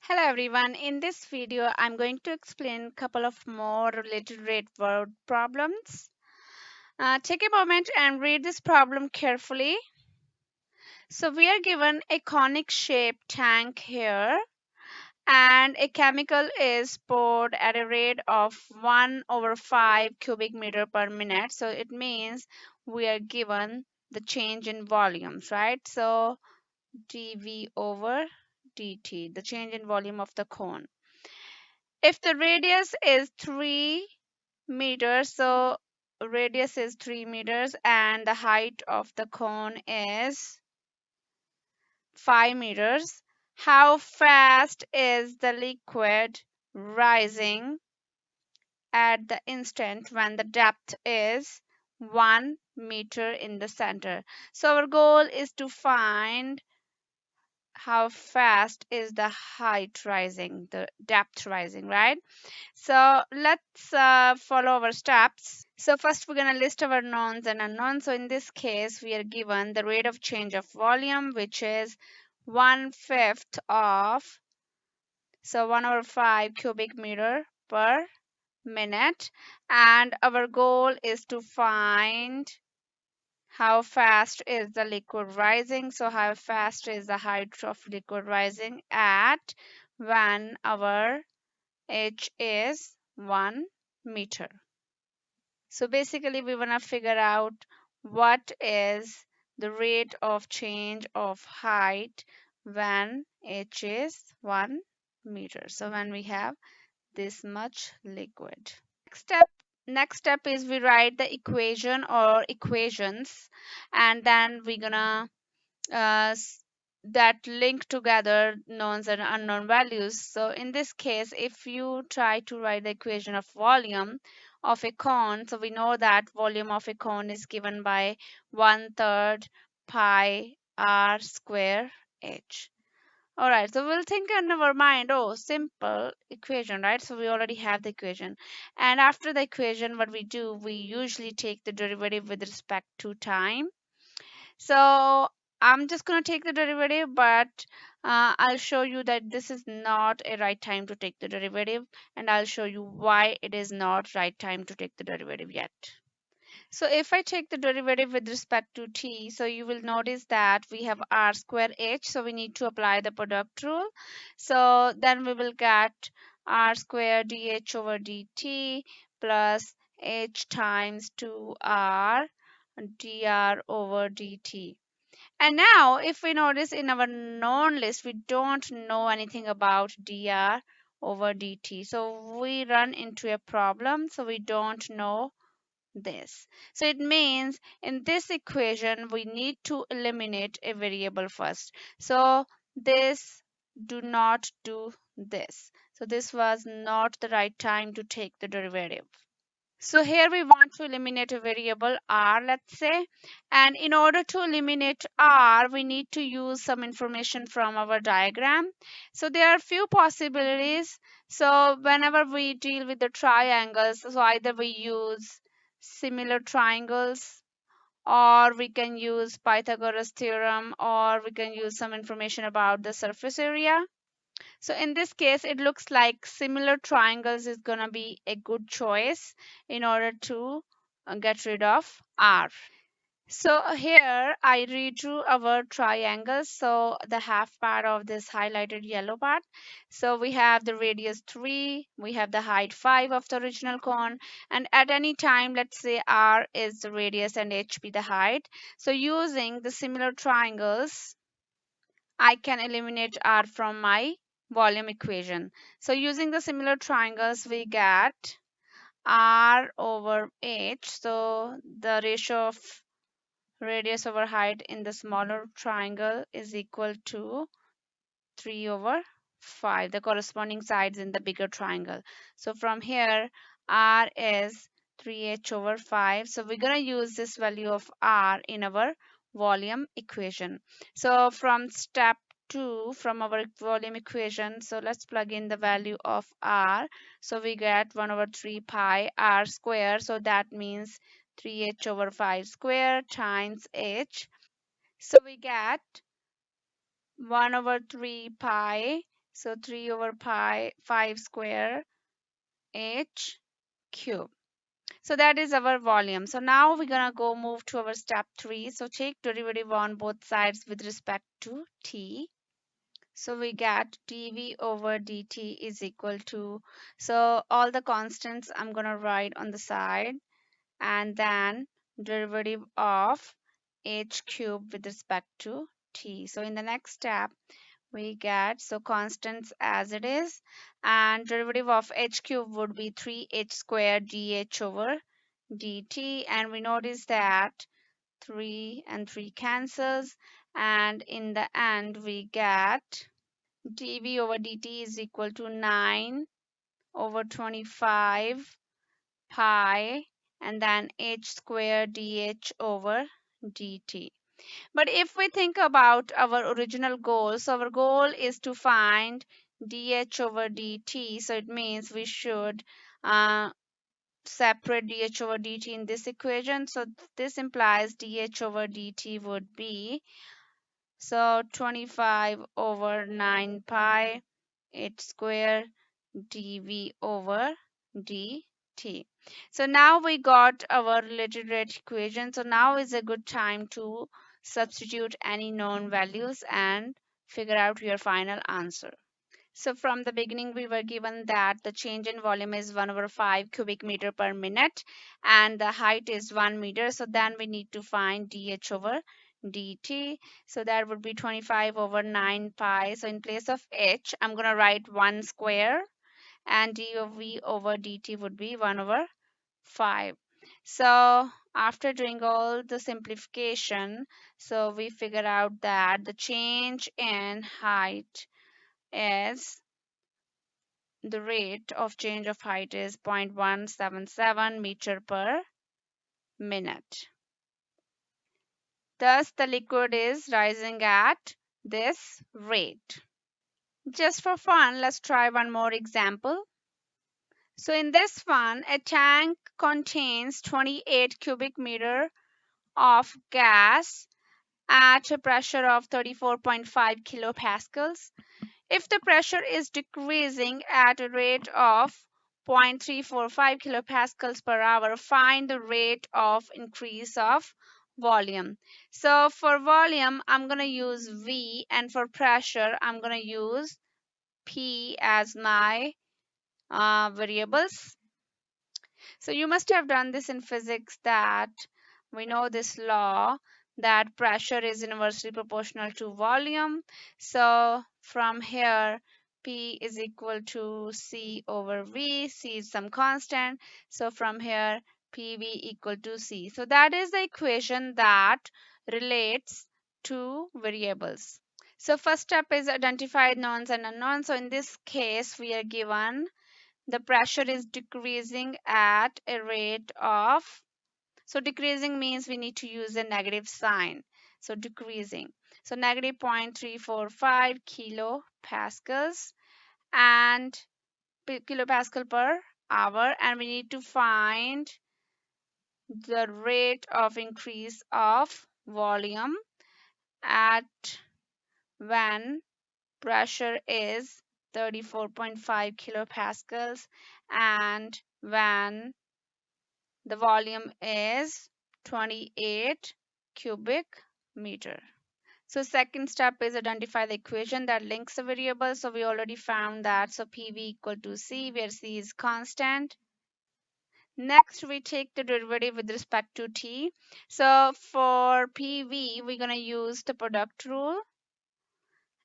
Hello everyone. In this video, I'm going to explain a couple of more related rate word problems. Take a moment and read this problem carefully. So we are given a conic shaped tank here and a chemical is poured at a rate of 1 over 5 cubic meter per minute. So it means we are given the change in volumes, right? So dV over dt, the change in volume of the cone. If the radius is 3 meters, so radius is 3 meters and the height of the cone is 5 meters, how fast is the liquid rising at the instant when the depth is 1 meter in the center? So our goal is to find how fast is the height rising, the depth rising, right? So let's follow our steps. So first we're going to list our knowns and unknowns. So in this case, we are given the rate of change of volume, which is 1/5 of, so 1 over 5 cubic meter per minute. And our goal is to find how fast is the liquid rising. So how fast is the height of liquid rising at when our h is 1 meter. So basically we want to figure out what is the rate of change of height when h is 1 meter. So when we have this much liquid. Next step is we write the equation or equations, and then we're gonna that link together knowns and unknown values. So in this case, if you try to write the equation of volume of a cone, so we know that volume of a cone is given by 1/3 pi r square h. All right, so we'll think in our mind, oh, simple equation, right? So we already have the equation. And after the equation, what we do, we usually take the derivative with respect to time. So I'm just going to take the derivative, but I'll show you that this is not a right time to take the derivative, and I'll show you why it is not right time to take the derivative yet. So if I take the derivative with respect to t, so you will notice that we have r square h, so we need to apply the product rule. So then we will get r square dh over dt plus h times 2r dr over dt. And now if we notice in our known list, we don't know anything about dr over dt. So we run into a problem, so we don't know this. So it means in this equation, we need to eliminate a variable first. So this, do not do this. So this was not the right time to take the derivative. So here we want to eliminate a variable r, let's say, and in order to eliminate r, we need to use some information from our diagram. So there are few possibilities. So whenever we deal with the triangles, so either we use similar triangles, or we can use Pythagoras theorem, or we can use some information about the surface area. So in this case, it looks like similar triangles is going to be a good choice in order to get rid of R. So here I redrew our triangles. So the half part of this highlighted yellow part. So we have the radius 3, we have the height 5 of the original cone, and at any time, let's say R is the radius and H be the height. So using the similar triangles, I can eliminate R from my volume equation. So using the similar triangles, we get R over H. So the ratio of radius over height in the smaller triangle is equal to 3 over 5, the corresponding sides in the bigger triangle. So from here, R is 3h over 5. So we're going to use this value of R in our volume equation. So from step 2, from our volume equation, so let's plug in the value of R. So we get 1 over 3 pi R square. So that means 3h over 5 square times h. So we get 1 over 3 pi So 3 over pi 5 square h cube. So that is our volume. So now we're gonna go move to our step 3. So take derivative on both sides with respect to t. So we get dv over dt is equal to, so all the constants I'm gonna write on the side, and then derivative of h cube with respect to t. So in the next step we get, so constants as it is, and derivative of h cube would be 3h squared dh over dt, and we notice that 3 and 3 cancels, and in the end we get dv over dt is equal to 9 over 25 pi, and then h squared dh over dt. But if we think about our original goal, so our goal is to find dh over dt, so it means we should uh, separate dh over dt in this equation. So this implies dh over dt would be, so 25 over 9 pi h square dv over dt. So now we got our related rate equation. So now is a good time to substitute any known values and figure out your final answer. So from the beginning, we were given that the change in volume is 1 over 5 cubic meter per minute and the height is 1 meter. So then we need to find dH over dt. So that would be 25 over 9 pi. So in place of h, I'm going to write 1 square, and dV over dt would be 1 over 5. So after doing all the simplification, so we figure out that the change in height is, the rate of change of height is 0.177 meter per minute. Thus, the liquid is rising at this rate. Just for fun, let's try one more example. So in this one, a tank contains 28 cubic meter of gas at a pressure of 34.5 kilopascals. If the pressure is decreasing at a rate of 0.345 kilopascals per hour, find the rate of increase of volume. So for volume, I'm going to use V, and for pressure, I'm going to use P as my variables. So you must have done this in physics, that we know this law that pressure is inversely proportional to volume. So from here, P is equal to C over V. C is some constant. So from here, PV equal to C. So that is the equation that relates to variables. So first step is identify knowns and unknowns. So in this case, we are given the pressure is decreasing at a rate of, so decreasing means we need to use a negative sign, so decreasing, so negative 0.345 kilopascals and kilopascal per hour, and we need to find the rate of increase of volume at when pressure is 34.5 kilopascals and when the volume is 28 cubic meter. So second step is identify the equation that links the variables. So we already found that. So PV equal to C, where C is constant. Next, we take the derivative with respect to T. So for PV, we're going to use the product rule,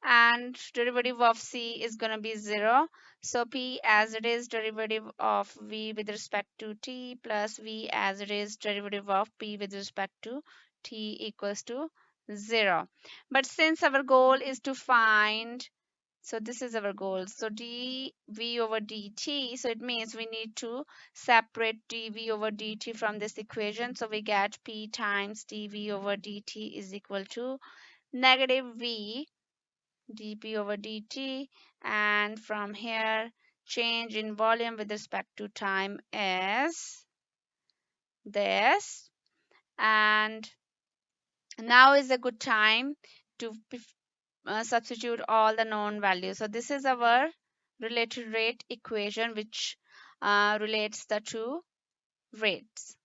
and derivative of C is going to be 0. So P as it is derivative of V with respect to T plus V as it is derivative of P with respect to T equals to 0. But since our goal is to find, so this is our goal, so dV over dt, so it means we need to separate dV over dt from this equation. So we get P times dV over dt is equal to negative V dP over dt, and from here change in volume with respect to time is this. And now is a good time to substitute all the known values. So this is our related rate equation, which relates the two rates.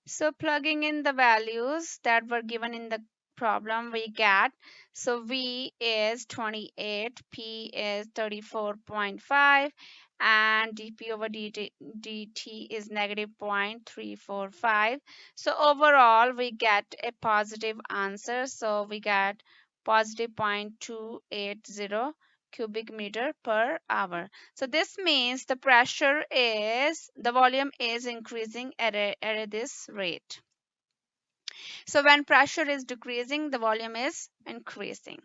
So plugging in the values that were given in the problem, we get, so V is 28, P is 34.5, and dP over dt is negative 0.345. So overall we get a positive answer. So we get positive 0.280 cubic meter per hour. So this means the volume is increasing at this rate. So when pressure is decreasing, the volume is increasing.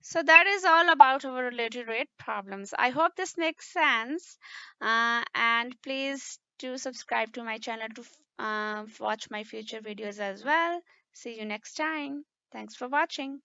So that is all about our related rate problems. I hope this makes sense. And please do subscribe to my channel to watch my future videos as well. See you next time. Thanks for watching.